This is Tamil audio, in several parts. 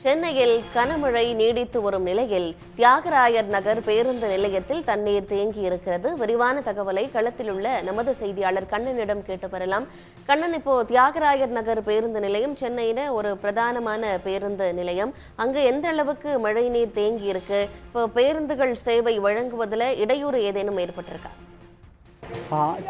சென்னையில் கனமழை நீடித்து வரும் நிலையில் தியாகராயர் நகர் பேருந்து நிலையத்தில் தண்ணீர் தேங்கி இருக்கிறது. விரிவான தகவலை களத்தில் உள்ள நமது செய்தியாளர் கண்ணனிடம் கேட்டு பெறலாம். கண்ணன், இப்போ தியாகராயர் நகர் பேருந்து நிலையம் சென்னையில ஒரு பிரதானமான பேருந்து நிலையம். அங்கு எந்த அளவுக்கு மழை நீர் தேங்கி இருக்கு? இப்போ பேருந்துகள் சேவை வழங்குவதில் இடையூறு ஏதேனும் ஏற்பட்டிருக்கா?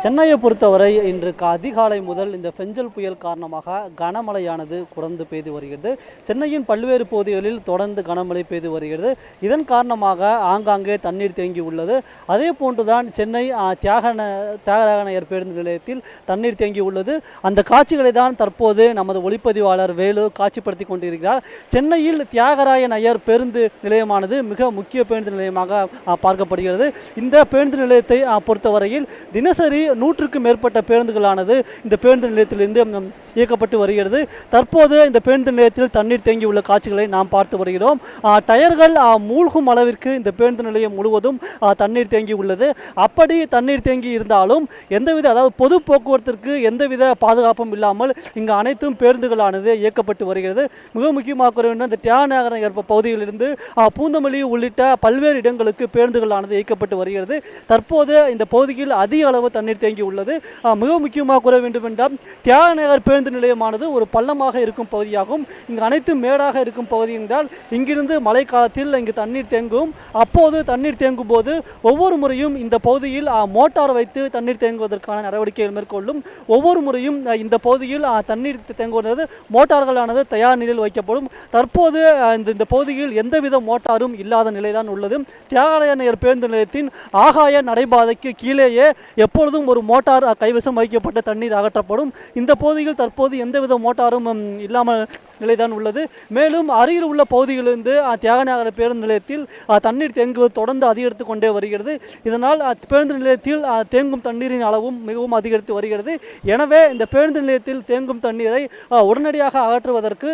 சென்னையை பொறுத்தவரை இன்று அதிகாலை முதல் இந்த பெஞ்சல் புயல் காரணமாக கனமழையானது தொடர்ந்து பெய்து வருகிறது. சென்னையின் பல்வேறு பகுதிகளில் தொடர்ந்து கனமழை பெய்து வருகிறது. இதன் காரணமாக ஆங்காங்கே தண்ணீர் தேங்கி உள்ளது. அதே போன்றுதான் சென்னை தியாகராய நகர் பேருந்து நிலையத்தில் தண்ணீர் தேங்கி உள்ளது. அந்த காட்சிகளை தான் தற்போது நமது ஒளிப்பதிவாளர் வேலு காட்சிப்படுத்தி கொண்டிருக்கிறார். சென்னையில் தியாகராய நகர் பேருந்து நிலையமானது மிக முக்கிய பேருந்து நிலையமாக பார்க்கப்படுகிறது. இந்த பேருந்து நிலையத்தை பொறுத்தவரையில் தினசரி 100க்கும் மேற்பட்ட பேருந்துகளானது இந்த பேருந்து நிலையத்திலிருந்து இயக்கப்பட்டு வருகிறது. தற்போது இந்த பேருந்து நிலையத்தில் தண்ணீர் தேங்கி உள்ள காட்சிகளை நாம் பார்த்து வருகிறோம். டயர்கள் மூழ்கும் அளவிற்கு இந்த பேருந்து நிலையம் முழுவதும் தண்ணீர் தேங்கி உள்ளது. அப்படி தண்ணீர் தேங்கி இருந்தாலும் அதாவது பொது போக்குவரத்திற்கு எந்தவித பாதுகாப்பும் இல்லாமல் இங்கு அனைத்தும் பேருந்துகளானது இயக்கப்பட்டு வருகிறது. மிக முக்கியமாக கூற வேண்டும், இந்த தியாகராய நகர் பகுதியிலிருந்து பூந்தமல்லி உள்ளிட்ட பல்வேறு இடங்களுக்கு பேருந்துகளானது இயக்கப்பட்டு வருகிறது. தற்போது இந்த பகுதியில் அதிக அளவு தண்ணீர் தேங்கி உள்ளது. மிக முக்கியமாக கூற வேண்டும் என்றால் தியாகராய நகர் பேருந்து நிலையமானது ஒரு பள்ளமாக இருக்கும் பகுதியாகும். இங்கு அனைத்து மேடாக இருக்கும் பகுதி என்றால் இங்கிருந்து மழை காலத்தில் இங்கு தண்ணீர் தேங்கும். அப்போது தண்ணீர் தேங்கும் போது ஒவ்வொரு முறையும் இந்த பகுதியில் மோட்டார் வைத்து தண்ணீர் தேங்குவதற்கான நடவடிக்கைகள் மேற்கொள்ளும். ஒவ்வொரு முறையும் இந்த பகுதியில் தண்ணீர் தேங்குவது மோட்டார்களானது தயார் நிலையில் வைக்கப்படும். தற்போது இந்த பகுதியில் எந்தவித மோட்டாரும் இல்லாத நிலைதான் உள்ளது. தியாகராய நகர் பேருந்து நிலையத்தின் ஆகாய நடைபாதைக்கு கீழேயே எப்பொழுதும் ஒரு மோட்டார் கைவசம் வைக்கப்பட்ட தண்ணீர் அகற்றப்படும். இந்த பகுதியில் தற்போது எந்தவித மோட்டாரும் இல்லாமல் நிலைதான் உள்ளது. மேலும் அருகில் உள்ள பகுதிகளிலிருந்து தியாகராய பேருந்து நிலையத்தில் தண்ணீர் தேங்குவது தொடர்ந்து அதிகரித்து கொண்டே வருகிறது. இதனால் பேருந்து நிலையத்தில் தேங்கும் தண்ணீரின் அளவும் மிகவும் அதிகரித்து வருகிறது. எனவே இந்த பேருந்து நிலையத்தில் தேங்கும் தண்ணீரை உடனடியாக அகற்றுவதற்கு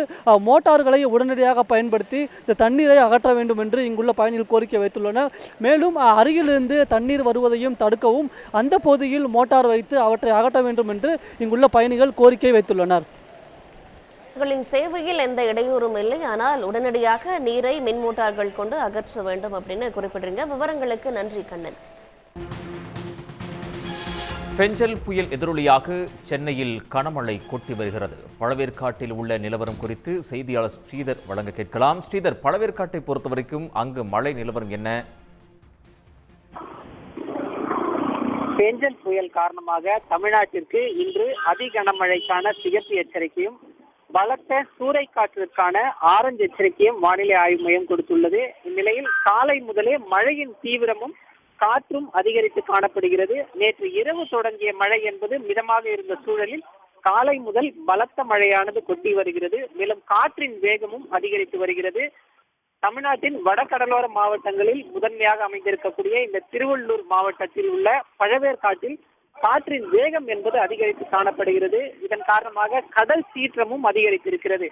மோட்டார்களை உடனடியாக பயன்படுத்தி இந்த தண்ணீரை அகற்ற வேண்டும் என்று இங்குள்ள பயணிகள் கோரிக்கை வைத்துள்ளனர். மேலும் அருகிலிருந்து தண்ணீர் வருவதையும் தடுக்கவும் அந்த பகுதியில் மோட்டார் வைத்து அவற்றை அகற்ற வேண்டும் என்று இங்குள்ள பயணிகள் கோரிக்கை வைத்துள்ளனர். சேவையில் எந்த இடையூறும் இல்லை, ஆனால் உடனடியாக நீரை மின் மோட்டார்கள் கொண்டு அகற்ற வேண்டும் அப்படின்னு குறிப்பிடுறீங்க. விவரங்களுக்கு நன்றி கண்ணன். பெஞ்சல் புயல் எதிரொலியாக சென்னையில் கனமழை கொட்டி வருகிறது. பழவேற்காட்டில் உள்ள நிலவரம் குறித்து செய்தியாளர் ஸ்ரீதர் வழங்க கேட்கலாம். ஸ்ரீதர், பழவேற்காட்டை பொறுத்தவரைக்கும் அங்கு மழை நிலவரம் என்ன? பெஞ்சல் புயல் காரணமாக தமிழ்நாட்டிற்கு இன்று அதி கனமழைக்கான சிகப்பு எச்சரிக்கையும் பலத்த சூறைக்காற்றிற்கான ஆரஞ்சு எச்சரிக்கையும் வானிலை ஆய்வு மையம் கொடுத்துள்ளது. இந்நிலையில் காலை முதலே மழையின் தீவிரமும் காற்றும் அதிகரித்து காணப்படுகிறது. நேற்று இரவு தொடங்கிய மழை என்பது மிதமாக இருந்த சூழலில் காலை முதல் பலத்த மழையானது கொட்டி வருகிறது. மேலும் காற்றின் வேகமும் அதிகரித்து வருகிறது. தமிழ்நாட்டின் வடகடலோர மாவட்டங்களில் முதன்மையாக அமைந்திருக்கக்கூடிய இந்த திருவள்ளூர் மாவட்டத்தில் உள்ள பழவேற்காட்டில் காற்றின் வேகம் என்பது அதிகரித்து காணப்படுகிறது. இதன் காரணமாக கடல் சீற்றமும் அதிகரித்திருக்கிறது.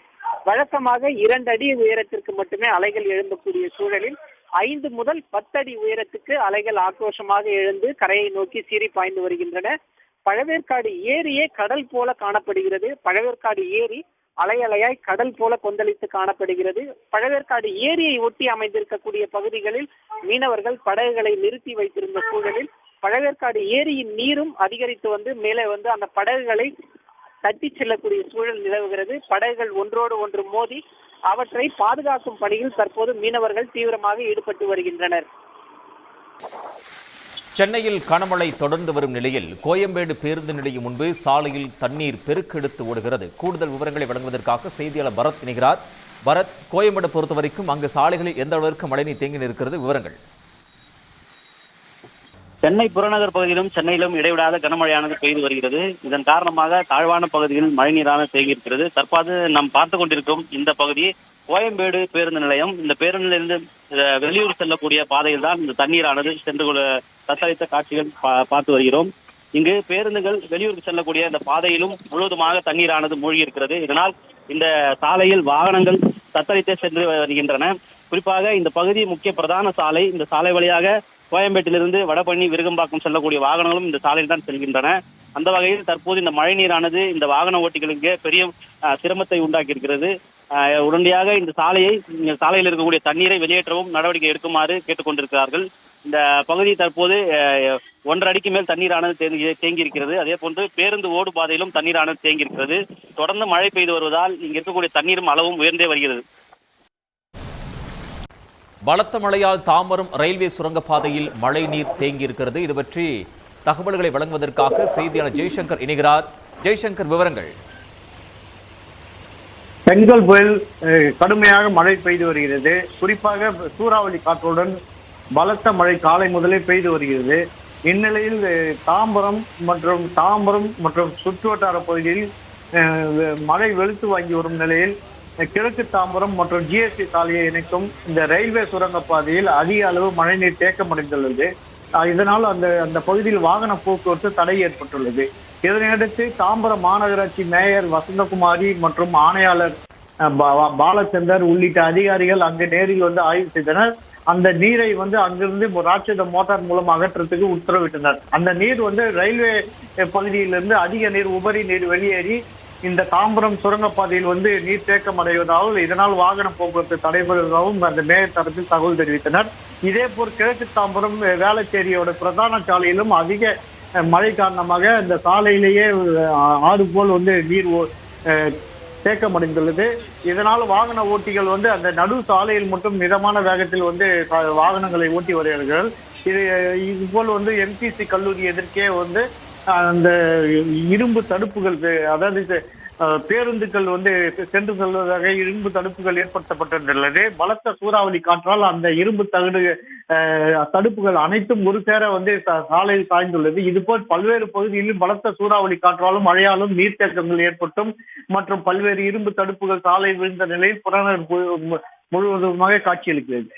வழக்கமாக 2 அடி உயரத்திற்கு மட்டுமே அலைகள் எழும்பக்கூடிய சூழலில் 5 முதல் 10 அடி உயரத்துக்கு அலைகள் ஆக்ரோஷமாக எழுந்து கரையை நோக்கி சீறி பாய்ந்து வருகின்றன. பழவேற்காடு ஏரியே கடல் போல காணப்படுகிறது. பழவேற்காடு ஏரி அலை அலையாய் கடல் போல கொந்தளித்து காணப்படுகிறது. பழவேற்காடு ஏரியை ஒட்டி அமைந்திருக்கக்கூடிய பகுதிகளில் மீனவர்கள் படகுகளை நிறுத்தி வைத்திருந்த சூழலில் பழவேற்காடு ஏரியின் நீரும் அதிகரித்து வந்து மேலே வந்து அந்த படகுகளை தட்டி செல்லக்கூடிய சூழல் நிலவுகிறது. படகுகள் ஒன்றோடு ஒன்று மோதி அவற்றை பாதுகாக்கும் பணியில் தற்போது மீனவர்கள் தீவிரமாக ஈடுபட்டு வருகின்றனர். சென்னையில் கனமழை தொடர்ந்து வரும் நிலையில் கோயம்பேடு பேருந்து நிலையம் முன்பு சாலையில் தண்ணீர் பெருக்கெடுத்து ஓடுகிறது. கூடுதல் விவரங்களை வழங்குவதற்காக செய்தியாளர் பரத் இணைகிறார். பரத், கோயம்பேடு பொறுத்தவரைக்கும் அங்கு சாலைகளில் எந்த அளவிற்கு மழைநீர் தேங்கி நிற்கிறது? விவரங்கள். சென்னை புறநகர் பகுதியிலும் சென்னையிலும் இடைவிடாத கனமழையானது பெய்து வருகிறது. இதன் காரணமாக தாழ்வான பகுதியில் மழைநீரான தேங்கியிருக்கிறது. தற்போது நாம் பார்த்து கொண்டிருக்கும் இந்த பகுதி கோயம்பேடு பேருந்து நிலையம். இந்த பேருந்து நிலையத்திலிருந்து வெளியூர் செல்லக்கூடிய பாதையில் தான் இந்த தண்ணீரானது சென்று தத்தளித்த காட்சிகள் பார்த்து வருகிறோம். இங்கு பேருந்துகள் வெளியூருக்கு செல்லக்கூடிய இந்த பாதையிலும் முழுவதுமாக தண்ணீரானது மூழ்கி இருக்கிறது. இதனால் இந்த சாலையில் வாகனங்கள் தத்தளித்தே சென்று வருகின்றன. குறிப்பாக இந்த பகுதி முக்கிய பிரதான சாலை. இந்த சாலை வழியாக கோயம்பேட்டிலிருந்து வடபழனி விருகம்பாக்கம் செல்லக்கூடிய வாகனங்களும் இந்த சாலையில் தான் செல்கின்றன. அந்த வகையில் தற்போது இந்த மழை நீரானது இந்த வாகன ஓட்டிகளுக்கு பெரிய சிரமத்தை உண்டாக்கி இருக்கிறது. உடனடியாக இந்த சாலையில் இருக்கக்கூடிய தண்ணீரை வெளியேற்றவும் நடவடிக்கை எடுக்குமாறு கேட்டுக்கொண்டிருக்கிறார்கள். இந்த பகுதி தற்போது 1.5 அடிக்கு மேல் தண்ணீரானது தேங்கி இருக்கிறது. அதே போன்று பேருந்து ஓடு பாதையிலும் தண்ணீரானது தேங்கி இருக்கிறது. தொடர்ந்து மழை பெய்து வருவதால் இங்கு இருக்கக்கூடிய தண்ணீரும் அளவும் உயர்ந்தே வருகிறது. பலத்த மழையால் தாம்பரம் ரயில்வே சுரங்கப்பாதையில் மழை நீர் தேங்கி இருக்கிறது. இது பற்றி தகவல்களை வழங்குவதற்காக செய்தியாளர் ஜெய்சங்கர் இணைகிறார். ஜெய்சங்கர், விவரங்கள். பெண்கள் புயல் கடுமையாக மழை பெய்து வருகிறது. குறிப்பாக சூறாவளி காற்றுடன் பலத்த மழை காலை முதலே பெய்து வருகிறது. இந்நிலையில் தாம்பரம் மற்றும் சுற்றுவட்டார பகுதியில் மழை வெளுத்து வாங்கி வரும் நிலையில் கிழக்கு தாம்பரம் மற்றும் ஜிஎஸ்டி சாலையை இணைக்கும் இந்த ரயில்வே சுரங்கப்பாதையில் அதிக அளவு மழைநீர் தேக்கமடைந்துள்ளது. இதனால் அந்த பகுதியில் வாகன போக்குவரத்து தடை ஏற்பட்டுள்ளது. இதனையடுத்து தாம்பரம் மாநகராட்சி மேயர் வசந்தகுமாரி மற்றும் ஆணையாளர் பாலச்சந்தர் உள்ளிட்ட அதிகாரிகள் அங்கு நேரில் வந்து ஆய்வு செய்தனர். அந்த நீரை அங்கிருந்து ராட்சத மோட்டார் மூலம் அகற்றத்துக்கு உத்தரவிட்டனர். அந்த நீர் ரயில்வே பகுதியிலிருந்து அதிக நீர் உபரி நீர் வெளியேறி இந்த தாம்பரம் சுரங்கப்பாதையில் நீர் தேக்கம் அடைவதாகவும் இதனால் வாகன போக்குவரத்து தடைபடுவதாகவும் அந்த மேயர் தரப்பில் தகவல் தெரிவித்தனர். இதே போல் கிழக்கு தாம்பரம் வேளச்சேரியோட பிரதான சாலையிலும் அதிக மழை காரணமாக இந்த சாலையிலேயே ஆறு போல் நீர் தேக்கமடைந்துள்ளது. இதனால் வாகன ஓட்டிகள் அந்த நடு சாலையில் மட்டும் மிதமான வேகத்தில் வாகனங்களை ஓட்டி வருகிறார்கள். இது போல் எம்சிசி கல்லூரி எதிர்க்கே அந்த இரும்பு தடுப்புகள், அதாவது பேருந்துகள் சென்று செல்வதாக இரும்பு தடுப்புகள் ஏற்படுத்தப்பட்டுள்ளது. பலத்த சூறாவளி காற்றால் அந்த இரும்பு தடுப்புகள் அனைத்தும் ஒரு சேர சாலையில் சாய்ந்துள்ளது. இதுபோல் பல்வேறு பகுதிகளில் பலத்த சூறாவளி காற்றாலும் மழையாலும் நீர்த்தேக்கங்கள் ஏற்பட்டும் மற்றும் பல்வேறு இரும்பு தடுப்புகள் சாலையில் விழுந்த நிலையில் புறநகர் முழுவதுமாக காட்சியளிக்கிறது.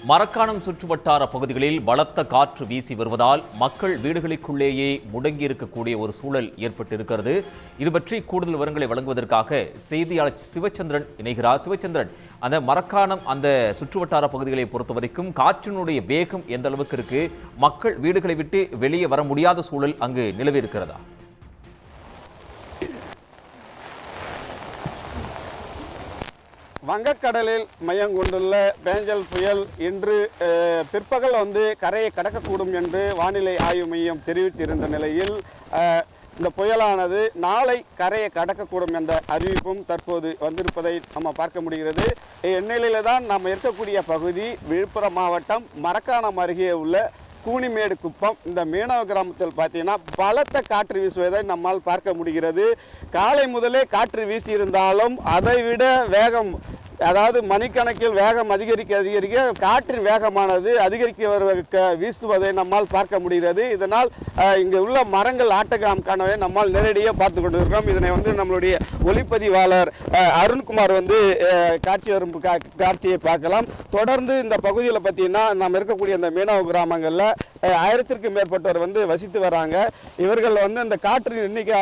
மரக்காணம் சுற்றுவட்டார பகுதிகளில் பலத்த காற்று வீசி வருவதால் மக்கள் வீடுகளுக்குள்ளேயே முடங்கியிருக்கக்கூடிய ஒரு சூழல் ஏற்பட்டிருக்கிறது. இது பற்றி கூடுதல் விவரங்களை வழங்குவதற்காக செய்தியாளர் சிவச்சந்திரன் இணைகிறார். சிவச்சந்திரன், அந்த மரக்காணம் அந்த சுற்றுவட்டார பகுதிகளை பொறுத்த வரைக்கும் காற்றினுடைய வேகம் எந்த அளவுக்கு இருக்கு? மக்கள் வீடுகளை விட்டு வெளியே வர முடியாத சூழல் அங்கு நிலவி இருக்கிறதா? வங்கக்கடலில் மையம் கொண்டுள்ள பேஞ்சல் புயல் இன்று பிற்பகல் கரையை கடக்கக்கூடும் என்று வானிலை ஆய்வு மையம் தெரிவித்திருந்த நிலையில் இந்த புயலானது நாளை கரையை கடக்கக்கூடும் என்ற அறிவிப்பும் தற்போது வந்திருப்பதை நம்ம பார்க்க முடிகிறது. இந்நிலையில தான் நாம் இருக்கக்கூடிய பகுதி விழுப்புரம் மாவட்டம் மரக்காணம் அருகே உள்ள கூனிமேடு குப்பம். இந்த மீனவ கிராமத்தில் பார்த்தீங்கன்னா பலத்த காற்று வீசுவதை நம்மால் பார்க்க முடிகிறது. காலை முதலே காற்று வீசியிருந்தாலும் அதைவிட வேகம், அதாவது மணிக்கணக்கில் வேகம் அதிகரிக்க காற்றின் வேகமானது வீசுவதை நம்மால் பார்க்க முடிகிறது. இதனால் இங்கே உள்ள மரங்கள் ஆட்டகம் காணவே நம்மால் நேரடியாக பார்த்து கொண்டிருக்கிறோம். இதனை நம்மளுடைய ஒளிப்பதிவாளர் அருண்குமார் காட்சி வரும் காட்சியை பார்க்கலாம். தொடர்ந்து இந்த பகுதியில் பார்த்தீங்கன்னா நாம் இருக்கக்கூடிய இந்த மீனவ கிராமங்களில் 1000க்கும் மேற்பட்டவர் வசித்து வராங்க. இவர்கள் இந்த காற்றின் எண்ணிக்கை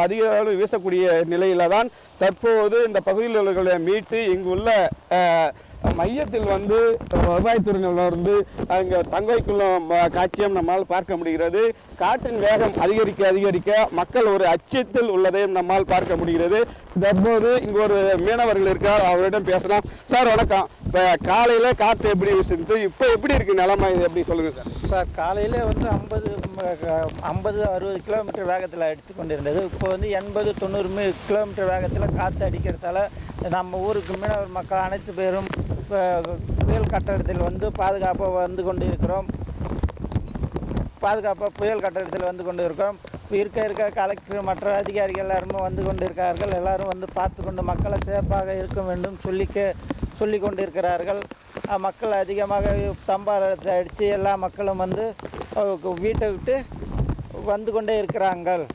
அதிக அளவு வீசக்கூடிய நிலையில தான் தற்போது இந்த பகுதியில் உள்ளவர்களை மீட்டு இங்குள்ள மையத்தில் வருவாய்த்துறையினர் அங்கே தங்க வைக்கும் காட்சியும் நம்மால் பார்க்க முடிகிறது. காற்றின் வேகம் அதிகரிக்க மக்கள் ஒரு அச்சத்தில் உள்ளதையும் நம்மால் பார்க்க முடிகிறது. தற்போது இங்கு ஒரு மீனவர்கள் இருக்கார், அவரிடம் பேசலாம். சார் வணக்கம். இப்போ காலையில் காற்று எப்படி வீசுது, இப்போ எப்படி இருக்கு நிலைமை, இது எப்படி சொல்லுங்கள் சார்? சார் காலையில் 50-60 கிலோமீட்டர் வேகத்தில் அடித்து கொண்டிருந்தது. இப்போ 80-90 கிலோமீட்டர் வேகத்தில் காற்று அடிக்கிறதால நம்ம ஊருக்கு மீனவர் மக்கள் அனைத்து பேரும் புயல் கட்டடத்தில் பாதுகாப்பாக வந்து கொண்டு இருக்கிறோம். புயல் கட்டடத்தில் வந்து கொண்டு இருக்கிறோம். இருக்க கலெக்டர் மற்ற அதிகாரிகள் எல்லாருமே வந்து கொண்டு இருக்கிறார்கள். எல்லாரும் பார்த்து கொண்டு மக்களை சேஃபாக இருக்க வேண்டும் சொல்லி கொண்டு இருக்கிறார்கள். மக்கள் அதிகமாக தம்பாரத்தை அடித்து எல்லா மக்களும் வீட்டை விட்டு வந்து கொண்டே இருக்கிறார்கள்.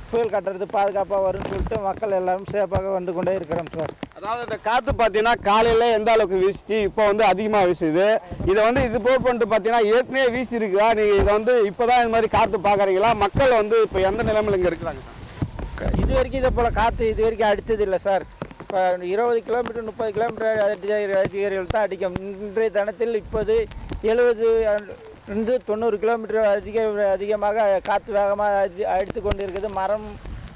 புயல் கட்டுறது பாதுகாப்பாக வரும்னு சொல்லிட்டு மக்கள் எல்லாரும் சேஃபாக வந்து கொண்டே இருக்கிறோம் சார். அதாவது இந்த காற்று பார்த்தீங்கன்னா காலையில் எந்த அளவுக்கு வீசிச்சு, இப்போ அதிகமாக வீசுது. இதை இது போல் பண்ணிட்டு பார்த்தீங்கன்னா ஏற்கனவே வீசி இருக்குதா, நீங்கள் இதை இப்போ தான் இந்த மாதிரி காற்று பார்க்குறீங்களா? மக்கள் இப்போ எந்த நிலைமையில் இங்கே இருக்கிறாங்க சார்? இது வரைக்கும் இதை போல் காற்று இது வரைக்கும் அடித்தது இல்லை சார். இப்போ 20 கிலோமீட்டர் 30 கிலோமீட்டர் அதிகாரிகள் தான் அடிக்கும். இன்றைய தினத்தில் இப்போது 70-90 கிலோமீட்டர் அதிகமாக காற்று வேகமாக அடித்து கொண்டு இருக்குது. மரம்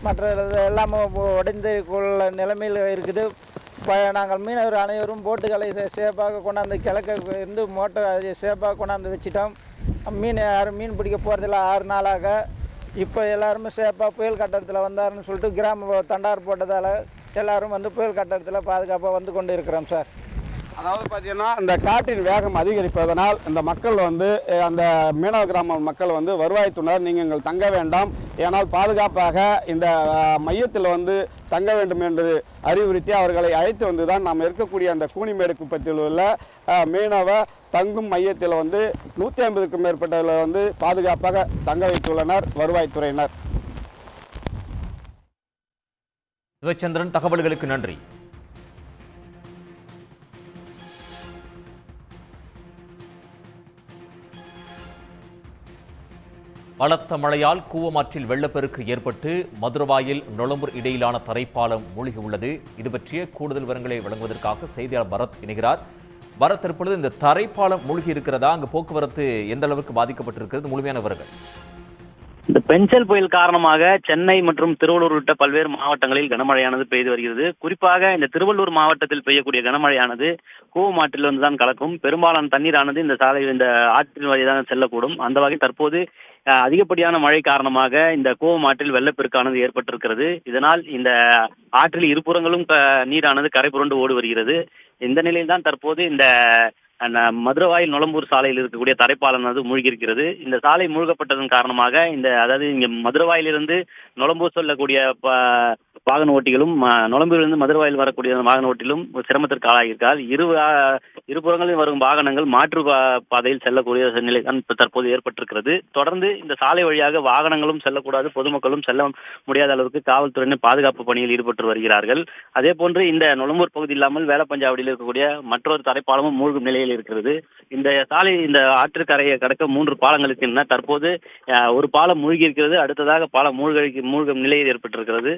மற்ற எல்லாமே உடைந்து கொள்ள நிலைமையில் இருக்குது. நாங்கள் மீனவர் அனைவரும் போட்டுகளை சேஃபாக கொண்டாந்து கிழக்க இருந்து மோட்டர் சேஃபாக கொண்டாந்து வச்சிட்டோம். யாரும் மீன் பிடிக்க போகிறதில்ல 6 நாளாக. இப்போ எல்லாருமே சேஃபாக புயல் கட்டடத்தில் வந்தாருன்னு சொல்லிட்டு கிராம தண்டார் போட்டதால் எல்லோரும் வந்து புயல் கட்டடத்தில் பாதுகாப்பாக வந்து கொண்டு இருக்கிறோம் சார். அதாவது பார்த்தீங்கன்னா இந்த காற்றின் வேகம் அதிகரிப்பதனால் இந்த மக்கள் வந்து அந்த மீனவ கிராம மக்கள் வந்து வருவாய்த்துறையினர் நீங்கள் தங்க வேண்டாம், ஏனால் பாதுகாப்பாக இந்த மையத்தில் வந்து தங்க வேண்டும் என்று அறிவுறுத்தி அவர்களை அழைத்து வந்து தான் நாம் இருக்கக்கூடிய அந்த கூனிமேடு குப்பத்தில் உள்ள மீனவ தங்கும் மையத்தில் வந்து 150க்கும் மேற்பட்டவர்கள் வந்து பாதுகாப்பாக தங்க வைத்துள்ளனர் வருவாய்த்துறையினர். சிவச்சந்திரன், தகவல்களுக்கு நன்றி. பலத்த மழையால் கூவமாற்றில் வெள்ளப்பெருக்கு ஏற்பட்டு மதுரவாயில் நொளம்பூர் இடையிலான தரைப்பாலம் மூழ்கியுள்ளது. இது பற்றிய கூடுதல் விவரங்களை வழங்குவதற்காக செய்தியாளர் பரத் இணைகிறார். பரத், தற்பொழுது இந்த தரைப்பாலம் மூழ்கி இருக்கிறதா? அங்கு போக்குவரத்து எந்த அளவுக்கு பாதிக்கப்பட்டிருக்கிறது? முழுமையான விவரங்கள். இந்த பெஞ்சல் புயல் காரணமாக சென்னை மற்றும் திருவள்ளூர் உள்ளிட்ட பல்வேறு மாவட்டங்களில் கனமழையானது பெய்து வருகிறது. குறிப்பாக இந்த திருவள்ளூர் மாவட்டத்தில் பெய்யக்கூடிய கனமழையானது கூவமாற்றில் வந்துதான் கலக்கும். பெரும்பாலான தண்ணீரானது இந்த இந்த ஆற்றின் வழியாக செல்லக்கூடும். அந்த வகை தற்போது அதிகப்படியான மழை காரணமாக இந்த கூவமாற்றில் வெள்ளப்பெருக்கானது ஏற்பட்டிருக்கிறது. இதனால் இந்த ஆற்றில் இருபுறங்களும் நீரானது கரை புரண்டு ஓடி வருகிறது. இந்த நிலையில் தான் தற்போது இந்த மதுரவாயில் நொளம்பூர் சாலையில் இருக்கக்கூடிய தரைப்பாலமானது மூழ்கியிருக்கிறது. இந்த சாலை மூழ்கப்பட்டதன் காரணமாக அதாவது இங்க மதுரவாயிலிருந்து நொளம்பூர் செல்லக்கூடிய வாகன ஓட்டிகளும் நொளம்பூரிலிருந்து மதுரவாயில் வரக்கூடிய வாகன ஓட்டிலும் சிரமத்திற்கு ஆளாகியிருக்கால் இருபுறங்களில் வரும் வாகனங்கள் மாற்று பாதையில் செல்லக்கூடிய நிலை தான் தற்போது ஏற்பட்டிருக்கிறது. தொடர்ந்து இந்த சாலை வழியாக வாகனங்களும் செல்லக்கூடாது, பொதுமக்களும் செல்ல முடியாத அளவுக்கு காவல்துறையினர் பாதுகாப்பு பணியில் ஈடுபட்டு வருகிறார்கள். அதே போன்று இந்த நொளம்பூர் பகுதி இல்லாமல் வேலப்பஞ்சாவடியில் இருக்கக்கூடிய மற்றொரு தரைப்பாலமும் மூழ்கும் நிலையில் இருக்கிறது. இந்த சாலை இந்த ஆற்றுக்கரையை கடக்க 3 பாலங்கள் இருக்கின்றன. தற்போது ஒரு பாலம் மூழ்கி இருக்கிறது. அடுத்ததாக பாலம் மூழ்கும் நிலையில் ஏற்பட்டிருக்கிறது.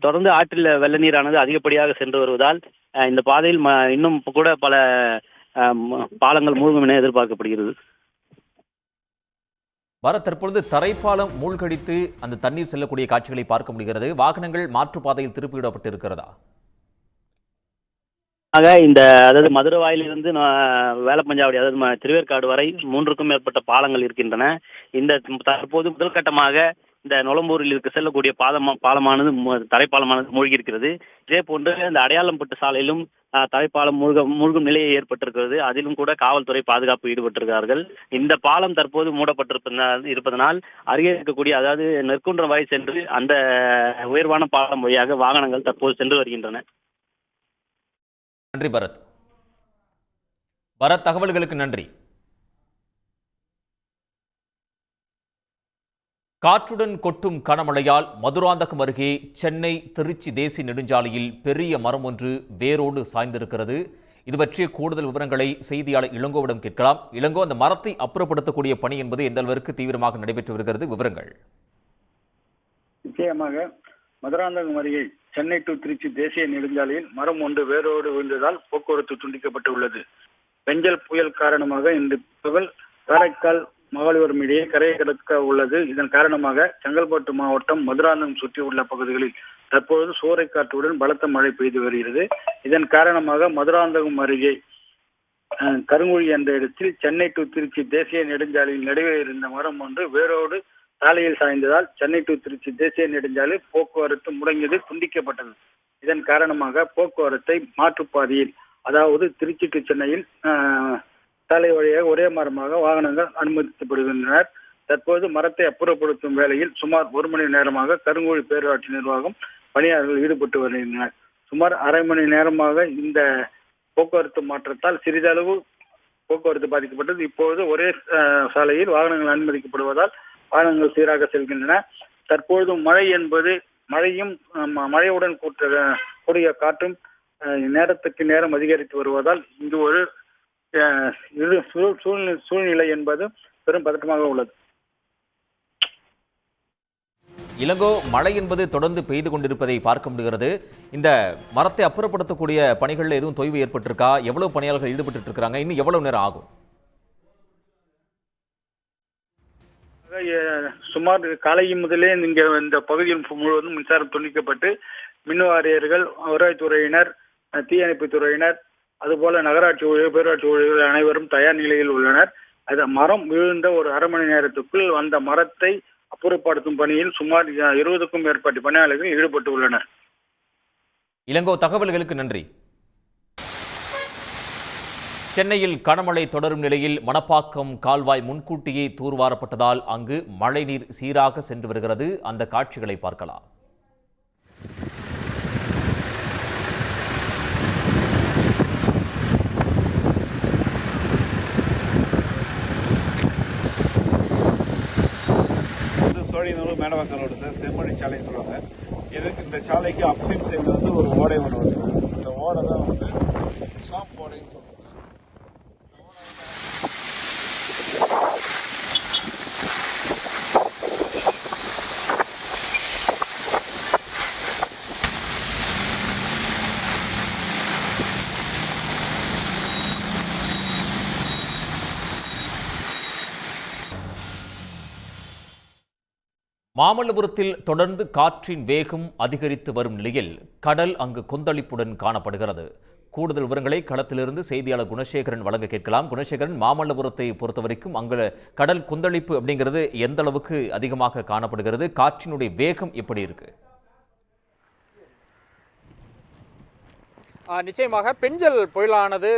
தொடர்ந்து ஆற்றில் வெள்ள நீரானது அதிகப்படியாக சென்று வருவதால் இந்த பாதையில் இன்னும் கூட பல பாலங்கள் மூழ்கும் என எதிர்பார்க்கப்படுகிறது. பரத், தற்பொழுது தரைப்பாலம் மூழ்கடித்து அந்த தண்ணீர் செல்லக்கூடிய காட்சிகளை பார்க்க முடிகிறது. வாகனங்கள் மாற்றுப்பாதையில் திருப்பிவிடப்பட்டு இருக்கிறதா? அதாவது மதுரவாயிலிருந்து வேலப்பஞ்சாவடி அதாவது திருவேற்காடு வரை 3க்கும் மேற்பட்ட பாலங்கள் இருக்கின்றன. இந்த தற்போது முதல் கட்டமாக இந்த நொளம்பூரில் செல்லக்கூடிய பாலமானது தரைப்பாலமானது மூழ்கி இருக்கிறது. இதே போன்று இந்த அடையாளம்பட்டு சாலையிலும் தரைப்பாலம் மூழ்கும் நிலையை ஏற்பட்டிருக்கிறது. அதிலும் கூட காவல்துறை பாதுகாப்பு ஈடுபட்டிருக்கிறார்கள். இந்த பாலம் தற்போது மூடப்பட்டிருப்பதனால் அருகே இருக்கக்கூடிய அதாவது நெற்குன்றம் வரை சென்று அந்த உயர்வான பாலம் வழியாக வாகனங்கள் தற்போது சென்று வருகின்றன. நன்றி பரத். பரத், தகவல்களுக்கு நன்றி. காற்றுடன் கொட்டும் கனமழையால் மதுராந்தகம் அருகே சென்னை திருச்சி தேசிய நெடுஞ்சாலையில் பெரிய மரம் ஒன்று வேரோடு சாய்ந்திருக்கிறது. இது பற்றிய கூடுதல் விவரங்களை செய்தியாளர் இளங்கோவிடம் கேட்கலாம். இளங்கோ, அந்த மரத்தை அப்புறப்படுத்தக்கூடிய பணி என்பது எந்த அளவிற்கு தீவிரமாக நடைபெற்று வருகிறது? விவரங்கள். நிச்சயமாக மதுராந்தகம் அருகே சென்னை டு திருச்சி தேசிய நெடுஞ்சாலையில் மரம் ஒன்று வேரோடு விழுந்ததால் போக்குவரத்து துண்டிக்கப்பட்டு உள்ளது. பெஞ்சல் புயல் காரணமாக இன்று பகல் காரைக்கால் மகாலிபுரம் இடையே கரையை கடக்க உள்ளது. இதன் காரணமாக செங்கல்பட்டு மாவட்டம் மதுராந்தகம் சுற்றி உள்ள பகுதிகளில் தற்போது சூறைக்காற்றுடன் பலத்த மழை பெய்து வருகிறது. இதன் காரணமாக மதுராந்தகம் அருகே கருங்குழி என்ற இடத்தில் சென்னை டு திருச்சி தேசிய நெடுஞ்சாலையில் நடுவே இருந்த மரம் ஒன்று வேரோடு சாலையில் சாய்ந்ததால் சென்னை டு திருச்சி தேசிய நெடுஞ்சாலை போக்குவரத்து முடங்கியது, துண்டிக்கப்பட்டது. இதன் காரணமாக போக்குவரத்தை மாற்றுப்பாதையில் அதாவது திருச்சி டு சென்னையில் சாலை வழியாக ஒரே மரமாக வாகனங்கள் அனுமதிக்கப்படுகின்றனர். தற்போது மரத்தை அப்புறப்படுத்தும் வேளையில் சுமார் 1 மணி நேரமாக கருங்குழி பேரூராட்சி நிர்வாகம் பணியாளர்கள் ஈடுபட்டு வருகின்றனர். சுமார் அரை மணி நேரமாக இந்த போக்குவரத்து மாற்றத்தால் சிறிதளவு போக்குவரத்து பாதிக்கப்பட்டது. இப்பொழுது ஒரே சாலையில் வாகனங்கள் அனுமதிக்கப்படுவதால் வாகனங்கள் சீராக செல்கின்றன. தற்பொழுது மழை என்பது மழையும் மழையுடன் கூடிய காற்றும் நேரத்துக்கு நேரம் அதிகரித்து வருவதால் இங்கு ஒரு சூழ்நிலை என்பது பெரும் பதட்டமாக உள்ளது. இளங்கோ, மழை என்பது தொடர்ந்து பெய்து கொண்டிருப்பதை பார்க்க முடிகிறது. இந்த மரத்தை அப்புறப்படுத்தக்கூடிய பணிகளில் எதுவும் தொய்வு ஏற்பட்டிருக்கா? எவ்வளவு பணியாளர்கள் ஈடுபட்டு இருக்காங்க? இன்னும் எவ்வளவு நேரம் ஆகும்? சுமார் காலை முதலே இங்க இந்த பகுதியில் முழுவதும் மின்சாரம் துண்டிக்கப்பட்டு மின் வாரியர்கள், வருவாய்த்துறையினர், தீயணைப்பு துறையினர், அதுபோல நகராட்சி ஊழியர், பேரூராட்சி ஊழியர்கள் அனைவரும் தயார் நிலையில் உள்ளனர். அது மரம் விழுந்த ஒரு அரை மணி நேரத்துக்குள் அந்த மரத்தை அப்புறப்படுத்தும் பணியில் சுமார் 20க்கும் மேற்பட்ட பணியாளர்கள் ஈடுபட்டு உள்ளனர். இளங்கோ, தகவல்களுக்கு நன்றி. சென்னையில் கனமழை தொடரும் நிலையில் மணப்பாக்கம் கால்வாய் முன்கூட்டியே தூர்வாரப்பட்டதால் அங்கு மழைநீர் சீராக சென்று வருகிறது. அந்த காட்சிகளை பார்க்கலாம். சோழிநல்லூர் மேடவாக்கம் ரோடு சார், செம்மொழி சாலைன்னு சொல்லுவாங்க. இதுக்கு இந்த சாலைக்கு அப்சிம் சைடில் வந்து ஒரு ஓடை ஒன்று வருது. அந்த ஓடை தான் வந்து சாப் ஓடைன்னு சொல்லுவாங்க. மாமல்லபுரத்தில் தொடர்ந்து காற்றின் வேகம் அதிகரித்து வரும் நிலையில் கடல் அங்கு கொந்தளிப்புடன் காணப்படுகிறது. கூடுதல் விவரங்களை களத்திலிருந்து செய்தியாளர் குணசேகரன் வழங்க கேட்கலாம். குணசேகரன், மாமல்லபுரத்தை பொறுத்தவரைக்கும் அங்கு கடல் கொந்தளிப்பு அப்படிங்கிறது எந்த அளவுக்கு அதிகமாக காணப்படுகிறது? காற்றினுடைய வேகம் எப்படி இருக்கு? நிச்சயமாக பெஞ்சல் புயலானது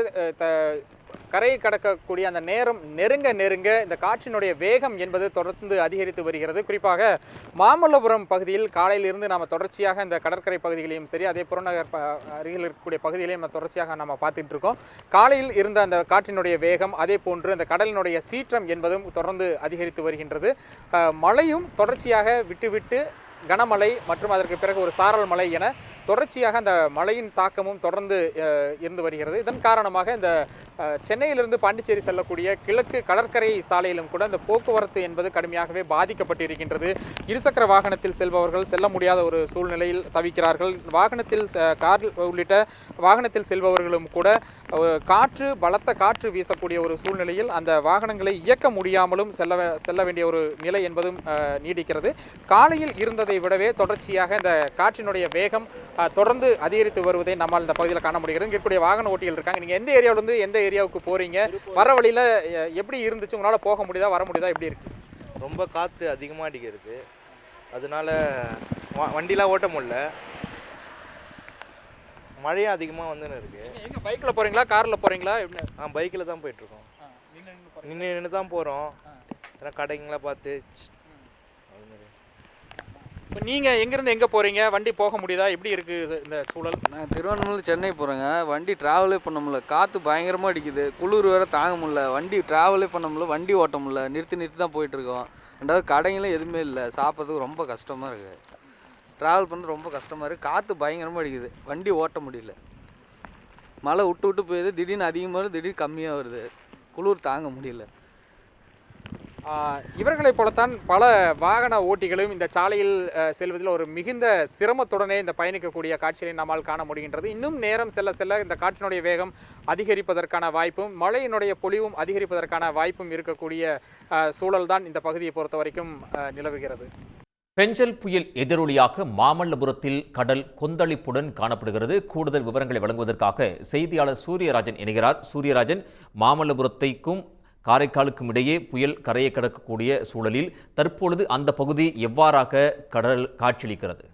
கரையை கடக்கக்கூடிய அந்த நேரம் நெருங்க இந்த காற்றினுடைய வேகம் என்பது தொடர்ந்து அதிகரித்து வருகிறது. குறிப்பாக மாமல்லபுரம் பகுதியில் காலையிலிருந்து நாம் தொடர்ச்சியாக இந்த கடற்கரை பகுதிகளையும் சரி, அதே புறநகர் அருகில் இருக்கக்கூடிய பகுதிகளையும் தொடர்ச்சியாக நாம் பார்த்துட்டு இருக்கோம். காலையில் இருந்த அந்த காற்றினுடைய வேகம், அதே போன்று அந்த கடலினுடைய சீற்றம் என்பதும் தொடர்ந்து அதிகரித்து வருகின்றது. மழையும் தொடர்ச்சியாக விட்டு கனமழை மற்றும் அதற்கு பிறகு ஒரு சாரல் மழை என தொடர்ச்சியாக அந்த மழையின் தாக்கமும் தொடர்ந்து இருந்து வருகிறது. இதன் காரணமாக இந்த சென்னையிலிருந்து பாண்டிச்சேரி செல்லக்கூடிய கிழக்கு கடற்கரை சாலையிலும் கூட இந்த போக்குவரத்து என்பது கடுமையாகவே பாதிக்கப்பட்டிருக்கின்றது. இருசக்கர வாகனத்தில் செல்பவர்கள் செல்ல முடியாத ஒரு சூழ்நிலையில் தவிக்கிறார்கள். வாகனத்தில் கார் உள்ளிட்ட வாகனத்தில் செல்பவர்களும் கூட பலத்த காற்று வீசக்கூடிய ஒரு சூழ்நிலையில் அந்த வாகனங்களை இயக்க முடியாமலும் செல்ல வேண்டிய ஒரு நிலை என்பதும் நீடிக்கிறது. காலையில் இருந்ததை விடவே தொடர்ச்சியாக இந்த காற்றினுடைய வேகம் தொடர்ந்து அதிகரித்து வருவதை நம்மால் இந்த பகுதியில் காண முடிகிறது. இங்கே இருக்கக்கூடிய வாகன ஓட்டிகள் இருக்காங்க. நீங்கள் எந்த ஏரியாவிலிருந்து எந்த ஏரியாவுக்கு போகிறீங்க? வர வழியில் எப்படி இருந்துச்சு? உங்களால் போக முடியுதா, வர முடியுதா, எப்படி இருக்குது? ரொம்ப காற்று அதிகமாக அடிக்கிறது, அதனால வண்டிலாம் ஓட்ட முடியல. மழையும் அதிகமாக வந்துன்னு இருக்குது. எங்கே பைக்கில் போகிறீங்களா, காரில் போகிறீங்களா? பைக்கில் தான் போயிட்டுருக்கோம். நின்று தான் போகிறோம். ஏன்னா கடைங்களாம் பார்த்து. இப்போ நீங்கள் எங்கேருந்து எங்கே போகிறீங்க? வண்டி போக முடியுதா, எப்படி இருக்குது இந்த சூழல்? நான் திருவண்ணாமலை சென்னை போகிறேங்க. வண்டி ட்ராவலே பண்ண முடியல, காற்று பயங்கரமாக அடிக்குது, குளிர் வேறு தாங்க முடியல, வண்டி ட்ராவலே பண்ண முடியல, வண்டி ஓட்ட முடியல, நிறுத்தி தான் போயிட்டுருக்கோம். ரெண்டாவது கடைங்களும் எதுவுமே இல்லை, சாப்பிட்றதுக்கு ரொம்ப கஷ்டமாக இருக்குது. ட்ராவல் பண்ணுறது ரொம்ப கஷ்டமாக இருக்குது, காற்று பயங்கரமாக அடிக்குது, வண்டி ஓட்ட முடியல. மழை விட்டு போயிடுது, திடீர்னு அதிகமாக வருது, திடீர்னு கம்மியாக வருது, குளிர் தாங்க முடியல. இவர்களைப் போலத்தான் பல வாகன ஓட்டிகளும் இந்த சாலையில் செல்வதில் ஒரு மிகுந்த சிரமத்துடனே இந்த பயணிக்கக்கூடிய காட்சியை நம்மால் காண முடிகின்றது. இன்னும் நேரம் செல்ல இந்த காற்றினுடைய வேகம் அதிகரிப்பதற்கான வாய்ப்பும் மழையினுடைய பொழிவும் அதிகரிப்பதற்கான வாய்ப்பும் இருக்கக்கூடிய சூழல் தான் இந்த பகுதியை பொறுத்த வரைக்கும் நிலவுகிறது. பெஞ்சல் புயல் எதிரொலியாக மாமல்லபுரத்தில் கடல் கொந்தளிப்புடன் காணப்படுகிறது. கூடுதல் விவரங்களை வழங்குவதற்காக செய்தியாளர் சூரியராஜன் இணைகிறார். சூரியராஜன், மாமல்லபுரத்தைக்கும் காரைக்காலுக்கும் இடையே புயல் கரையை கடக்கக்கூடிய சூழலில் தற்பொழுது அந்த பகுதி எவ்வாறாக கடல் காட்சியளிக்கிறது?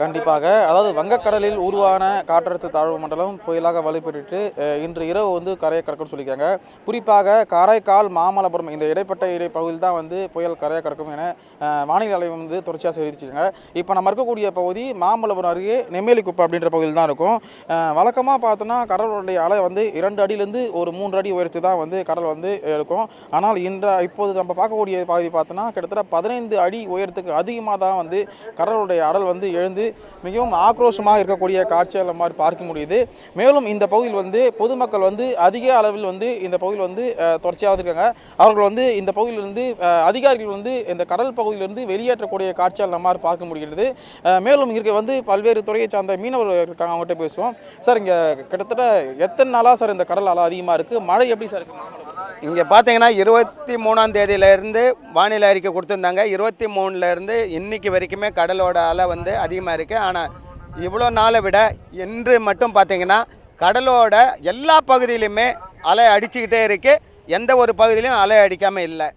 கண்டிப்பாக, அதாவது வங்கக்கடலில் உருவான காற்றழுத்த தாழ்வு மண்டலம் புயலாக வலுப்பெற்று இன்று இரவு வந்து கரையை கடக்கும்னு சொல்லியிருக்காங்க. குறிப்பாக காரைக்கால் மாமல்லபுரம் இந்த இடைப்பட்ட பகுதியில் தான் வந்து புயல் கரையை கடக்கும் என வானிலை ஆய்வு வந்து தொடர்ச்சியாக தெரிவிச்சிருக்காங்க. இப்போ நம்ம இருக்கக்கூடிய பகுதி மாமல்லபுரம் அருகே நெம்மேலிக்குப்பம் அப்படின்ற பகுதியில் தான் இருக்கும். வழக்கமாக பார்த்தோன்னா கடலுடைய அலை வந்து 2 அடியிலேருந்து ஒரு 3 அடி உயரத்து தான் வந்து கடல் வந்து இருக்கும். ஆனால் இப்போது நம்ம பார்க்கக்கூடிய பகுதி பார்த்தோன்னா கிட்டத்தட்ட 15 அடி உயரத்துக்கு அதிகமாக தான் வந்து கடலுடைய அடல் வந்து எழுந்து மிகவும் ஆக்ரோஷமாக இருக்கக்கூடிய காட்சிகள் மாதிரி பார்க்க முடியுது. மேலும் இந்த பகுதியில் வந்து பொதுமக்கள் வந்து அதிக அளவில் வந்து இந்த பகுதியில் வந்து தொடர்ச்சியாக இருக்காங்க. அவர்கள் வந்து இந்த பகுதியிலிருந்து அதிகாரிகள் வந்து இந்த கடல் பகுதியிலிருந்து வெளியேற்றக்கூடிய காட்சிகள் நம்மால் பார்க்க முடிகிறது. மேலும் இங்கே வந்து பல்வேறு துறையை சார்ந்த மீனவர்கள் இருக்காங்க, அவங்ககிட்ட பேசுவோம். சார், இங்கே கிட்டத்தட்ட எத்தனை நாளாக சார் இந்த கடல் அலை அதிகமாக இருக்குது? மழை எப்படி சார் இருக்குது? இங்கே பார்த்தீங்கன்னா 23ஆம் தேதியிலேருந்து வானிலை அறிக்கை கொடுத்துருந்தாங்க. 23லேருந்து இன்னைக்கு வரைக்குமே கடலோட அலை வந்து அதிகமாக இருக்குது. ஆனால் இவ்வளோ நாளை விட இன்று மட்டும் பார்த்தீங்கன்னா கடலோட எல்லா பகுதியிலுமே அலை அடிச்சுக்கிட்டே இருக்குது. எந்த ஒரு பகுதியிலையும் அலை அடிக்காமல் இல்லை.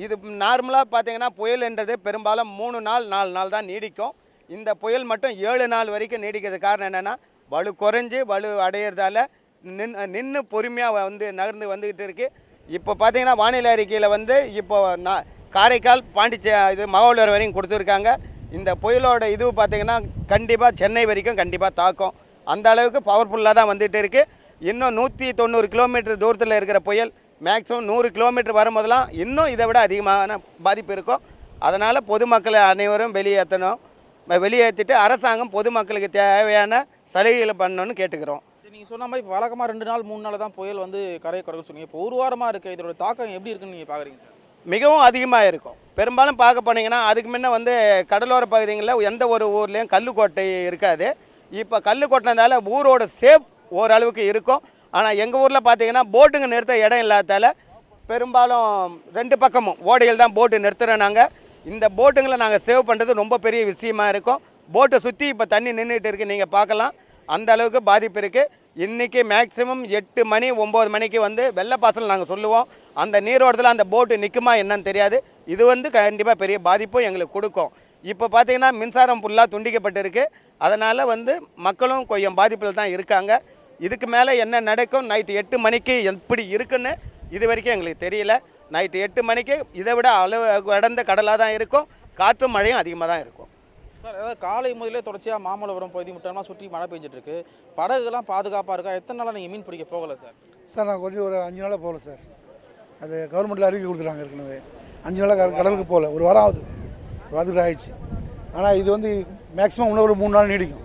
இது நார்மலாக பார்த்தீங்கன்னா புயல்ன்றது பெரும்பாலும் 3 நாள் 4 நாள் தான் நீடிக்கும். இந்த புயல் மட்டும் 7 நாள் வரைக்கும் நீடிக்கிறது. காரணம் என்னென்னா வலு குறைஞ்சி வலு அடையிறதால நின்று பொறுமையாக வந்து நகர்ந்து வந்துக்கிட்டு இருக்குது. இப்போ பார்த்தீங்கன்னா வானிலை அறிக்கையில் வந்து இப்போ காரைக்கால் இது மகாபலிபுரம் வரைக்கும் கொடுத்துருக்காங்க. இந்த புயலோட இது பார்த்திங்கன்னா கண்டிப்பாக சென்னை வரைக்கும் கண்டிப்பாக தாக்கும். அந்த அளவுக்கு பவர்ஃபுல்லாக தான் வந்துகிட்டு இருக்குது. இன்னும் 190 கிலோமீட்டர் தூரத்தில் இருக்கிற புயல் மேக்ஸிமம் 100 கிலோமீட்டர் வரும்போதெல்லாம் இன்னும் இதை விட அதிகமான பாதிப்பு இருக்கும். அதனால் பொதுமக்களை அனைவரும் வெளியேற்றிட்டு அரசாங்கம் பொதுமக்களுக்கு தேவையான சலுகைகளை பண்ணணும்னு கேட்டுக்கிறோம். நீங்கள் சொன்ன மாதிரி இப்போ வழக்கமாக 2 நாள் 3 நாள் தான் புயல் வந்து கரையை குறைக்கும் சொன்னீங்க. இப்போ ஒரு வாரமாக இருக்குது. இதோட தாக்கம் எப்படி இருக்குன்னு நீங்கள் பார்க்குறீங்க சார்? மிகவும் அதிகமாக இருக்கும். பெரும்பாலும் பார்க்க போனீங்கன்னா அதுக்கு முன்ன வந்து கடலோர பகுதிகளில் எந்த ஒரு ஊர்லேயும் கல்லுக்கோட்டை இருக்காது. இப்போ கல் கொட்டினதால ஊரோட சேஃப் ஓரளவுக்கு இருக்கும். ஆனால் எங்கள் ஊரில் பார்த்தீங்கன்னா போட்டுங்க நிறுத்த இடம் இல்லாததால் பெரும்பாலும் 2 பக்கமும் ஓடையில் தான் போட்டு நிறுத்துகிறோம். நாங்கள் இந்த போட்டுங்களை நாங்கள் சேவ் பண்ணுறது ரொம்ப பெரிய விஷயமா இருக்கும். போட்டை சுற்றி இப்போ தண்ணி நின்றுட்டு இருக்குது, நீங்கள் பார்க்கலாம். அந்த அளவுக்கு பாதிப்பு இருக்குது. இன்றைக்கி மேக்ஸிமம் 8 மணி 9 மணிக்கு வந்து வெள்ளப்பாசல் நாங்கள் சொல்லுவோம். அந்த நீரோட்டத்தில் அந்த போட்டு நிற்குமா என்னன்னு தெரியாது. இது வந்து கண்டிப்பாக பெரிய பாதிப்பும் எங்களுக்கு கொடுக்கும். இப்போ பார்த்தீங்கன்னா மின்சாரம் ஃபுல்லாக துண்டிக்கப்பட்டிருக்கு. அதனால் வந்து மக்களும் கொஞ்சம் பாதிப்பில் தான் இருக்காங்க. இதுக்கு மேலே என்ன நடக்கும் நைட்டு 8 மணிக்கு எப்படி இருக்குன்னு இது வரைக்கும் எங்களுக்கு தெரியல. நைட்டு 8 மணிக்கு இதை விட அளவு கடந்த கடலாக தான் இருக்கும். காற்றும் மழையும் அதிகமாக தான் இருக்கும். சார், அதாவது காலை முதலே தொடர்ச்சியாக மாமல்லபுரம் பகுதி முட்டெல்லாம் சுற்றி மழை பெஞ்சிட்டு இருக்கு. படகுலாம் பாதுகாப்பாக இருக்கா? எத்தனை நாளாக நீங்கள் மீன் பிடிக்க போகலை சார்? சார் நான் கொஞ்சம் ஒரு 5 நாளாக போகல சார். அது கவர்மெண்ட்டில் அறிக்கை கொடுத்துருக்காங்க ஏற்கனவே. 5 நாளாக கடலுக்கு போகல. ஒரு வாரம் ஆகுது, ஒரு வாரத்துக்கு ஆயிடுச்சு. ஆனால் இது வந்து மேக்ஸிமம் இன்னும் ஒரு 3 நாள் நீடிக்கும்.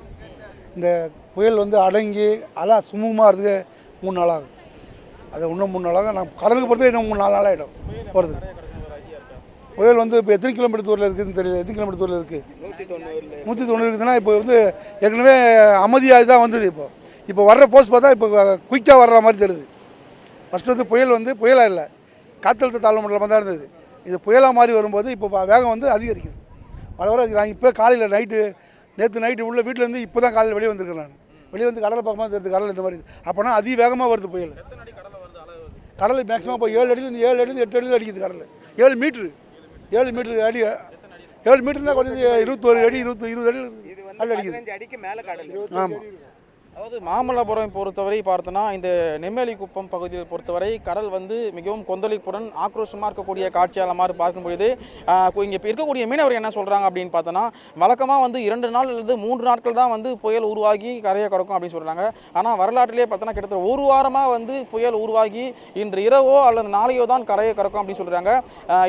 இந்த புயல் வந்து அடங்கி அதான் சுமூகமாக இருக்குது 3 நாள் ஆகும். அது இன்னும் 3 நாளாக நான் கடலுக்கு போகிறது இன்னும் 3-4 நாள் ஆகிடும் போகிறது. புயல் வந்து இப்போ எத்தனை கிலோமீட்டர் தூரில் இருக்குதுன்னு தெரியல. எத்தனை கிலோமீட்டர் தூரில் இருக்குது? 190 இருக்குதுன்னா இப்போ வந்து ஏற்கனவே அமைதியாக தான் வந்தது. இப்போ வர்ற போஸ்ட் பார்த்தா இப்போ குயிக்காக வர்ற மாதிரி தெரியுது. ஃபஸ்ட்டு வந்து புயல் வந்து புயலாக இல்லை, காற்றழுத்த தாழ்வு மண்டலமாக தான் இருந்தது. இது புயலாக மாதிரி வரும்போது இப்போ வேகம் வந்து அதிகரிக்குது. வர நான் இப்போ காலையில் நேற்று நைட்டு உள்ள வீட்டிலேருந்து இப்போ தான் காலையில் வெளியே வந்திருக்கேன். நான் வெளியே வந்து கடலை பக்கமாக தெரியுது. கடல் இந்த மாதிரி அப்போனா அதிவேகமாக வருது புயல். கடல் மேக்ஸிமம் இப்போ 7 அடியிலேருந்து 8 அடியில் அடிக்குது. கடல் 7 மீட்ரு அடி 7 மீட்டர்னா கொஞ்சம் 21 அடி 20 அடி அடிக்குது. ஆமாம். அதாவது மாமல்லபுரம் பொறுத்தவரை பார்த்தோன்னா இந்த நெம்மேலி குப்பம் பகுதியை பொறுத்தவரை கடல் வந்து மிகவும் கொந்தளிப்புடன் ஆக்ரோஷமாக இருக்கக்கூடிய காட்சியால் மாதிரி பார்க்கும்பொழுது இங்கே இருக்கக்கூடிய மீனவர் என்ன சொல்கிறாங்க அப்படின்னு பார்த்தோன்னா வழக்கமாக வந்து 2 நாள் அல்லது 3 நாட்கள் தான் வந்து புயல் உருவாகி கரையை கடக்கும் அப்படின்னு சொல்கிறாங்க. ஆனால் வரலாற்றிலே பார்த்தோன்னா கிட்டத்தட்ட ஒரு வாரமாக வந்து புயல் உருவாகி இன்று இரவோ அல்லது நாளையோ தான் கரையை கடக்கும் அப்படின்னு சொல்கிறாங்க.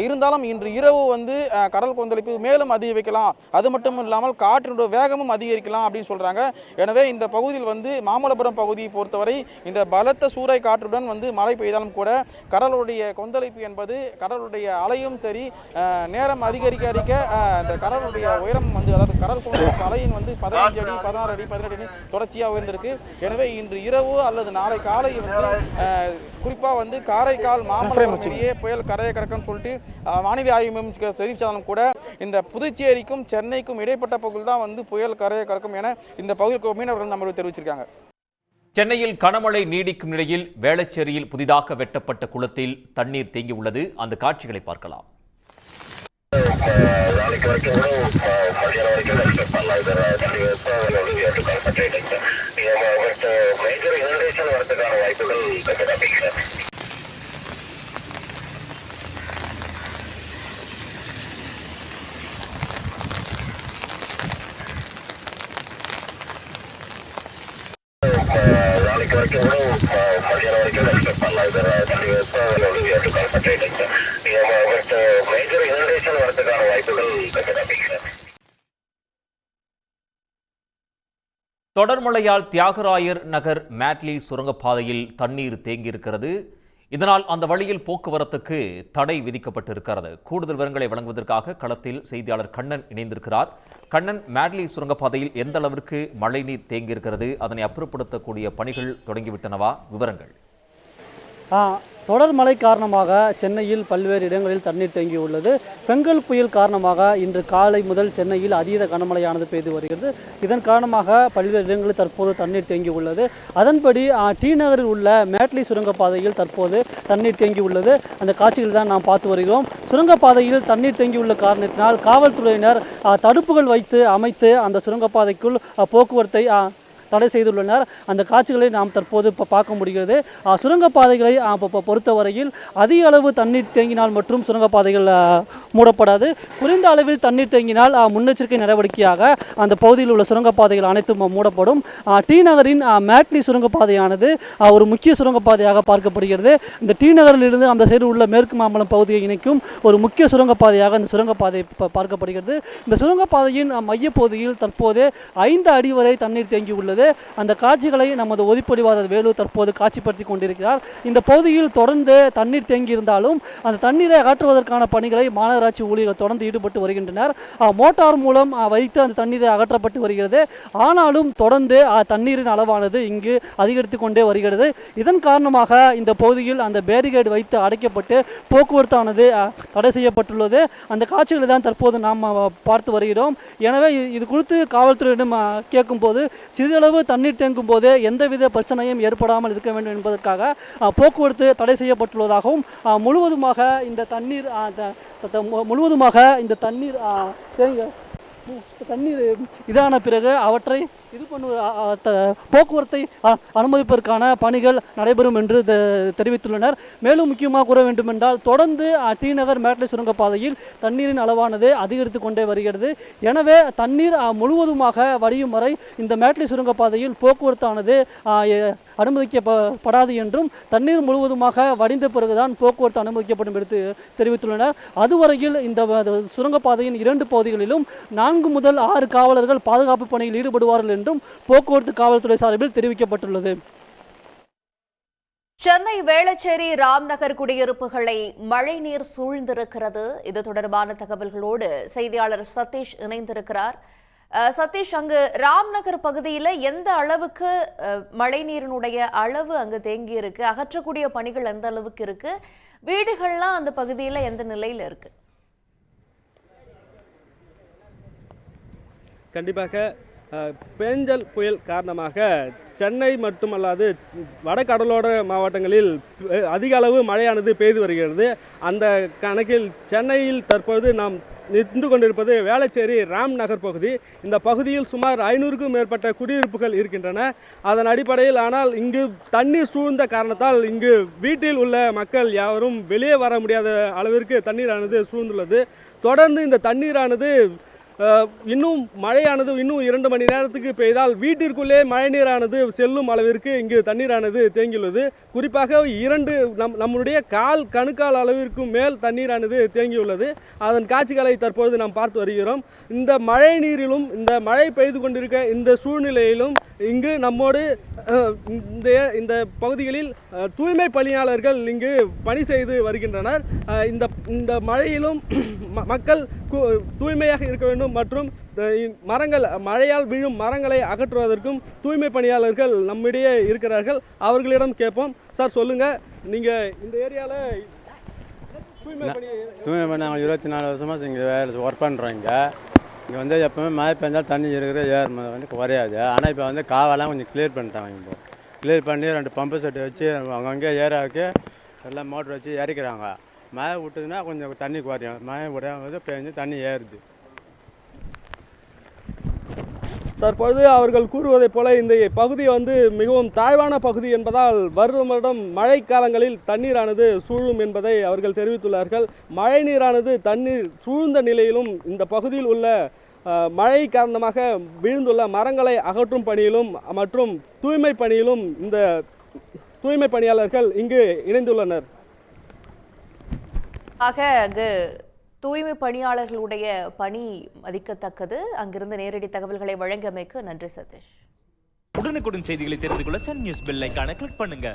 இருந்தாலும் இன்று இரவு வந்து கடல் கொந்தளிப்பு மேலும் அதிகரிக்கலாம், அது மட்டும் இல்லாமல் காற்றினுடைய வேகமும் அதிகரிக்கலாம் அப்படின்னு சொல்கிறாங்க. எனவே இந்த பகுதியில் வந்து மாமல்லபுரம் பகுதியை பொறுத்தவரை இந்த பலத்த சூறை காற்றுடன் வந்து மழை பெய்தாலும் கூட கடலுடைய கொந்தளிப்பு என்பது கடலுடைய அலையும் சரி நேரம் அதிகரிக்க இந்த கடலுடைய உயரம் வந்து அதாவது கடல் கொந்தளிப்பு அலையின் வந்து 15 அடி 16 அடி 17 அடி தொடர்ச்சியாக உயர்ந்திருக்கு. எனவே இன்று இரவு அல்லது நாளை காலை வந்து குறிப்பாக வந்து காரைக்கால் மாமல்லபுரத்திலேயே புயல் கரையை கடக்கும்னு சொல்லிட்டு வானிலை ஆய்வு மையம் தெரிவித்தாலும் கூட இந்த புதுச்சேரிக்கும் சென்னைக்கும் இடைப்பட்ட பகுதியில் தான் வந்து புயல் கரையை கடக்கும் என இந்த பகுதிக்கு மீனவர்கள் நம்மளுக்கு தெரிவிச்சிருக்காங்க. சென்னையில் கனமழை நீடிக்கும் நிலையில் வேளச்சேரியில் புதிதாக வெட்டப்பட்ட குளத்தில் தண்ணீர் தேங்கி உள்ளது. அந்த காட்சிகளை பார்க்கலாம். தொடர் மழையால் தியாகராயர் நகர் மேட்லி சுரங்கப்பாதையில் தண்ணீர் தேங்கியிருக்கிறது. இதனால் அந்த வழியில் போக்குவரத்துக்கு தடை விதிக்கப்பட்டிருக்கிறது. கூடுதல் விவரங்களை வழங்குவதற்காக களத்தில் செய்தியாளர் கண்ணன் இணைந்திருக்கிறார். கண்ணன், மேட்லி சுரங்கப்பாதையில் எந்த அளவிற்கு மழைநீர் தேங்கியிருக்கிறது, அதனை அப்புறப்படுத்தக்கூடிய பணிகள் தொடங்கிவிட்டனவா? விவரங்கள். தொடர் மழை காரணமாக சென்னையில் பல்வேறு இடங்களில் தண்ணீர் தேங்கியுள்ளது. பெங்கல் புயல் காரணமாக இன்று காலை முதல் சென்னையில் அதீத கனமழையானது பெய்து வருகிறது. இதன் காரணமாக பல்வேறு இடங்களில் தற்போது தண்ணீர் தேங்கியுள்ளது. அதன்படி டி நகரில் உள்ள மேட்லி சுரங்கப்பாதையில் தற்போது தண்ணீர் தேங்கியுள்ளது. அந்த காட்சிகள் தான் நாம் பார்த்து வருகிறோம். சுரங்கப்பாதையில் தண்ணீர் தேங்கியுள்ள காரணத்தினால் காவல்துறையினர் தடுப்புகள் வைத்து அமைத்து அந்த சுரங்கப்பாதைக்குள் போக்குவரத்தை தடை செய்துள்ளனர். அந்த காட்சிகளை நாம் தற்போது பார்க்க முடிகிறது. சுரங்கப்பாதைகளை பொறுத்தவரையில் அதிக அளவு தண்ணீர் தேங்கினால் மற்றும் சுரங்கப்பாதைகள் மூடப்படாது. குறைந்த அளவில் தண்ணீர் தேங்கினால் முன்னெச்சரிக்கை நடவடிக்கையாக அந்த பகுதியில் உள்ள சுரங்கப்பாதைகள் அனைத்தும் மூடப்படும். டி நகரின் மேட்லி சுரங்கப்பாதையானது ஒரு முக்கிய சுரங்கப்பாதையாக பார்க்கப்படுகிறது. இந்த டி நகரிலிருந்து அந்த சைடு உள்ள மேற்கு மாம்பலம் பகுதியை இணைக்கும் ஒரு முக்கிய சுரங்கப்பாதையாக இந்த சுரங்கப்பாதை பார்க்கப்படுகிறது. இந்த சுரங்கப்பாதையின் மையப்பகுதியில் தற்போது 5 அடி வரை தண்ணீர் தேங்கியுள்ளது. அந்த காட்சிகளை நமது ஒதிப்படிவாளர் வேலு தற்போது காட்சிப்படுத்தி கொண்டிருக்கிறார். இந்த பகுதியில் தொடர்ந்து தண்ணீர் தேங்கியிருந்தாலும் அந்த தண்ணீரை அகற்றுவதற்கான பணிகளை மாநகராட்சி ஊழியர்கள் தொடர்ந்து ஈடுபட்டு வருகின்றனர். மோட்டார் மூலம் வைத்து அந்த தண்ணீரை அகற்றப்பட்டு வருகிறது. ஆனாலும் தொடர்ந்து தண்ணீரின் அளவானது இங்கு அதிகரித்து கொண்டே வருகிறது. இதன் காரணமாக இந்த பகுதியில் அந்த பேரிகேடு வைத்து அடைக்கப்பட்டு போக்குவரத்தானது தடை செய்யப்பட்டுள்ளது. அந்த காட்சிகளை தான் தற்போது நாம் பார்த்து வருகிறோம். எனவே இது குறித்து காவல்துறையிடம் கேட்கும்போது சிறிதளவு தண்ணீர் தேங்கும் போது எந்தவித பிரச்சனையும் ஏற்படாமல் இருக்க வேண்டும் என்பதற்காக போக்குவரத்து தடை செய்யப்பட்டுள்ளதாகவும் முழுவதுமாக இந்த தண்ணீர் இதான பிறகு அவற்றை போக்குவரத்தை அனுமதிப்பதற்கான பணிகள் நடைபெறும் என்று தெரிவித்துள்ளனர். மேலும் முக்கியமாக கூற வேண்டுமென்றால் தொடர்ந்து டி நகர் மேட்லி சுரங்கப்பாதையில் தண்ணீரின் அளவானது அதிகரித்து கொண்டே வருகிறது. எனவே தண்ணீர் முழுவதுமாக வடியும் வரை இந்த மேட்லி சுரங்கப்பாதையில் போக்குவரத்தானது அனுமதிக்கப்படாது என்றும் தண்ணீர் முழுவதுமாக வடிந்த பிறகுதான் போக்குவரத்து அனுமதிக்கப்படும் என்று தெரிவித்துள்ளனர். அதுவரையில் இந்த சுரங்கப்பாதையின் 2 பகுதிகளிலும் 4 முதல் 6 காவலர்கள் பாதுகாப்பு பணியில் ஈடுபடுவார்கள் என்றும் போக்குவரத்து காவல்துறை சார்பில் தெரிவிக்கப்பட்டுள்ளது. சென்னை வேளச்சேரி ராம்நகர் குடியிருப்புகளை மழைநீர் சூழ்ந்திருக்கிறது. இது தொடர்பான தகவல்களோடு செய்தியாளர் சதீஷ் இணைந்திருக்கிறார். சதீஷ், அங்கு ராம்நகர் பகுதியில் எந்த அளவுக்கு மழைநீரினுடைய அளவு அங்கு தேங்கி இருக்கு, அகற்றக்கூடிய பணிகள் எந்த அளவுக்கு இருக்கு, வீடுகள்லாம் அந்த பகுதியில் எந்த நிலையில் இருக்கு? கண்டிப்பாக பேஞ்சல் புயல் காரணமாக சென்னை மட்டுமல்லாது வடகடலோர மாவட்டங்களில் அதிக அளவு மழையானது பெய்து வருகிறது. அந்த கணக்கில் சென்னையில் தற்போது நாம் நின்று கொண்டிருப்பது வேளச்சேரி ராம் நகர் பகுதி. இந்த பகுதியில் சுமார் 500க்கும் மேற்பட்ட குடியிருப்புகள் இருக்கின்றன. அதன் அடிப்படையில் ஆனால் இங்கு தண்ணீர் சூழ்ந்த காரணத்தால் இங்கு வீட்டில் உள்ள மக்கள் யாரும் வெளியே வர முடியாத அளவிற்கு தண்ணீரானது சூழ்ந்துள்ளது. தொடர்ந்து இந்த தண்ணீரானது இன்னும் மழையானது இன்னும் 2 மணி நேரத்துக்கு பெய்தால் வீட்டிற்குள்ளே மழைநீரானது செல்லும் அளவிற்கு இங்கு தண்ணீரானது தேங்கியுள்ளது. குறிப்பாக நம்முடைய கணுக்கால் அளவிற்கும் மேல் தண்ணீரானது தேங்கியுள்ளது. அதன் காட்சிகளை தற்பொழுது நாம் பார்த்து வருகிறோம். இந்த மழை நீரிலும் இந்த மழை பெய்து கொண்டிருக்க இந்த சூழ்நிலையிலும் இங்கு நம்மோடு இந்த பகுதிகளில் தூய்மை பணியாளர்கள் இங்கு பணி செய்து வருகின்றனர். இந்த மழையிலும் மக்கள் தூய்மையாக இருக்க வேண்டும் மற்றும் மழையால் விழும் மரங்களை அகற்றுவதற்கும் தூய்மை பணியாளர்கள் நம்மிடையே இருக்கிறார்கள். அவர்களிடம் கேட்போம். சார், சொல்லுங்க, நீங்க இந்த ஏரியாவில் தூய்மை பண்ணி நாங்கள் 24 வருஷமாக இங்கே வேலை ஒர்க் பண்ணுறோம். இங்கே வந்து எப்போவுமே மழை பெஞ்சால் தண்ணி இருக்கிற வந்து குறையாது. ஆனால் இப்போ வந்து காவெல்லாம் கொஞ்சம் கிளியர் பண்ணிட்டாங்க. இப்போ கிளியர் பண்ணி 2 பம்பு செட்டு வச்சு அங்கங்கே ஏரியாவுக்கு எல்லாம் மோட்ரு வச்சு இறக்கிறாங்க. மழை விட்டுதுன்னா கொஞ்சம் தண்ணி குறையும். மழை விடாமல் பெஞ்சு தண்ணி ஏறுது. தற்பொழுது அவர்கள் கூறுவதைப் போல இந்த பகுதி வந்து மிகவும் தாழ்வான பகுதி என்பதால் வருடம் மழை காலங்களில் தண்ணீரானது சூழும் என்பதை அவர்கள் தெரிவித்துள்ளார்கள். மழை நீரானது தண்ணீர் சூழ்ந்த நிலையிலும் இந்த பகுதியில் உள்ள மழை காரணமாக விழுந்துள்ள மரங்களை அகற்றும் பணியிலும் மற்றும் தூய்மை பணியிலும் இந்த தூய்மை பணியாளர்கள் இங்கு இணைந்துள்ளனர். அங்கு தூய்மை பணியாளர்களுடைய பணி மதிக்கத்தக்கது. அங்கிருந்து நேரடி தகவல்களை வழங்கியமைக்கு நன்றி சதீஷ். உடனுக்குடன் செய்திகளை தெரிந்து கொள்ள சன் நியூஸ் பெல் ஐகானை கிளிக் பண்ணுங்க.